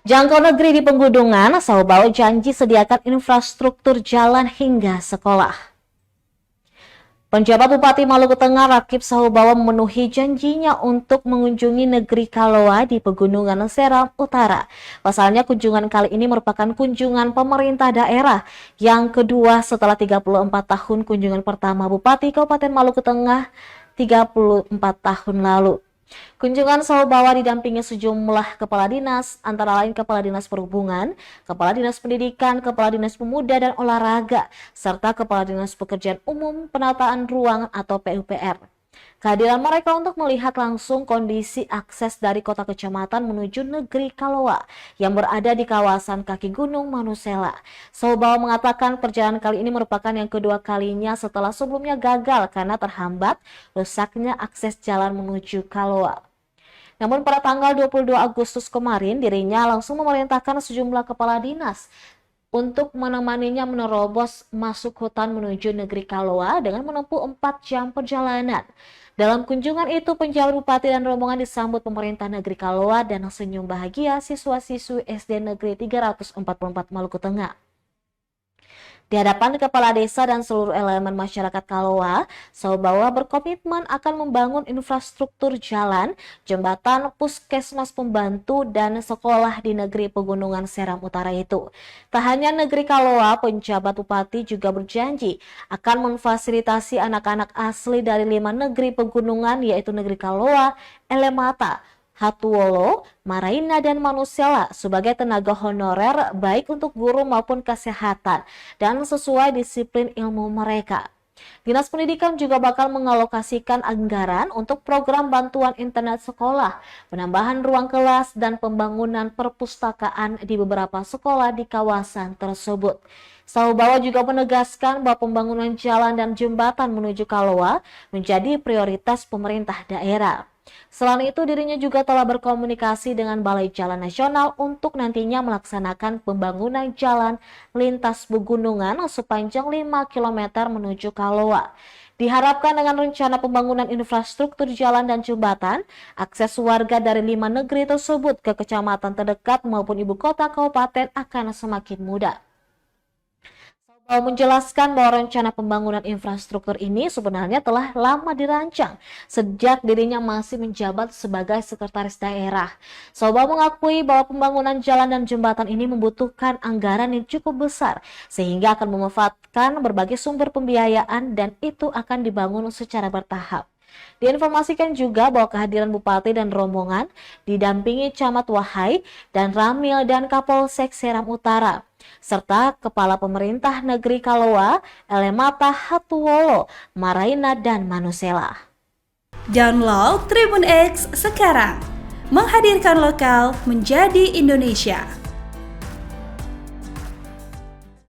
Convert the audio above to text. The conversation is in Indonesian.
Jangkau negeri di Pegunungan, Saubao janji sediakan infrastruktur jalan hingga sekolah. Penjabat Bupati Maluku Tengah Rakib Saubao memenuhi janjinya untuk mengunjungi negeri Kaloa di Pegunungan Seram Utara. Pasalnya kunjungan kali ini merupakan kunjungan pemerintah daerah yang kedua setelah 34 tahun kunjungan pertama Bupati Kabupaten Maluku Tengah 34 tahun lalu. Kunjungan Saubao didampingi sejumlah kepala dinas, antara lain Kepala Dinas Perhubungan, Kepala Dinas Pendidikan, Kepala Dinas Pemuda dan Olahraga, serta Kepala Dinas Pekerjaan Umum Penataan Ruang atau PUPR. Kehadiran mereka untuk melihat langsung kondisi akses dari kota kecamatan menuju negeri Kaloa yang berada di kawasan kaki Gunung Manusela. Saubao mengatakan perjalanan kali ini merupakan yang kedua kalinya setelah sebelumnya gagal karena terhambat rusaknya akses jalan menuju Kaloa. Namun pada tanggal 22 Agustus kemarin dirinya langsung memerintahkan sejumlah kepala dinas untuk menemaninya menerobos masuk hutan menuju negeri Kaloa dengan menempuh 4 jam perjalanan. Dalam kunjungan itu, penjabat bupati dan rombongan disambut pemerintah negeri Kaloa dan senyum bahagia siswa-siswi SD Negeri 344 Maluku Tengah. Di hadapan kepala desa dan seluruh elemen masyarakat Kaloa, Saubao berkomitmen akan membangun infrastruktur jalan, jembatan, puskesmas pembantu, dan sekolah di negeri Pegunungan Seram Utara itu. Tak hanya negeri Kaloa, penjabat bupati juga berjanji akan memfasilitasi anak-anak asli dari 5 negeri pegunungan yaitu negeri Kaloa, Elemata, Hatuwolo, Maraina, dan Manusela sebagai tenaga honorer baik untuk guru maupun kesehatan dan sesuai disiplin ilmu mereka. Dinas Pendidikan juga bakal mengalokasikan anggaran untuk program bantuan internet sekolah, penambahan ruang kelas, dan pembangunan perpustakaan di beberapa sekolah di kawasan tersebut. Saubao juga menegaskan bahwa pembangunan jalan dan jembatan menuju Kaloa menjadi prioritas pemerintah daerah. Selain itu, dirinya juga telah berkomunikasi dengan Balai Jalan Nasional untuk nantinya melaksanakan pembangunan jalan lintas pegunungan sepanjang 5 km menuju Kaloa. Diharapkan dengan rencana pembangunan infrastruktur jalan dan jembatan, akses warga dari 5 negeri tersebut ke kecamatan terdekat maupun ibu kota kabupaten akan semakin mudah. Menjelaskan bahwa rencana pembangunan infrastruktur ini sebenarnya telah lama dirancang sejak dirinya masih menjabat sebagai sekretaris daerah. Saubao mengakui bahwa pembangunan jalan dan jembatan ini membutuhkan anggaran yang cukup besar sehingga akan memanfaatkan berbagai sumber pembiayaan dan itu akan dibangun secara bertahap. Diinformasikan juga bahwa kehadiran Bupati dan rombongan didampingi Camat Wahai dan Ramil dan Kapolsek Seram Utara, serta Kepala Pemerintah Negeri Kaloa, Elemata, Hatuwolo, Maraina, dan Manusela. Download Tribun X sekarang, menghadirkan lokal menjadi Indonesia.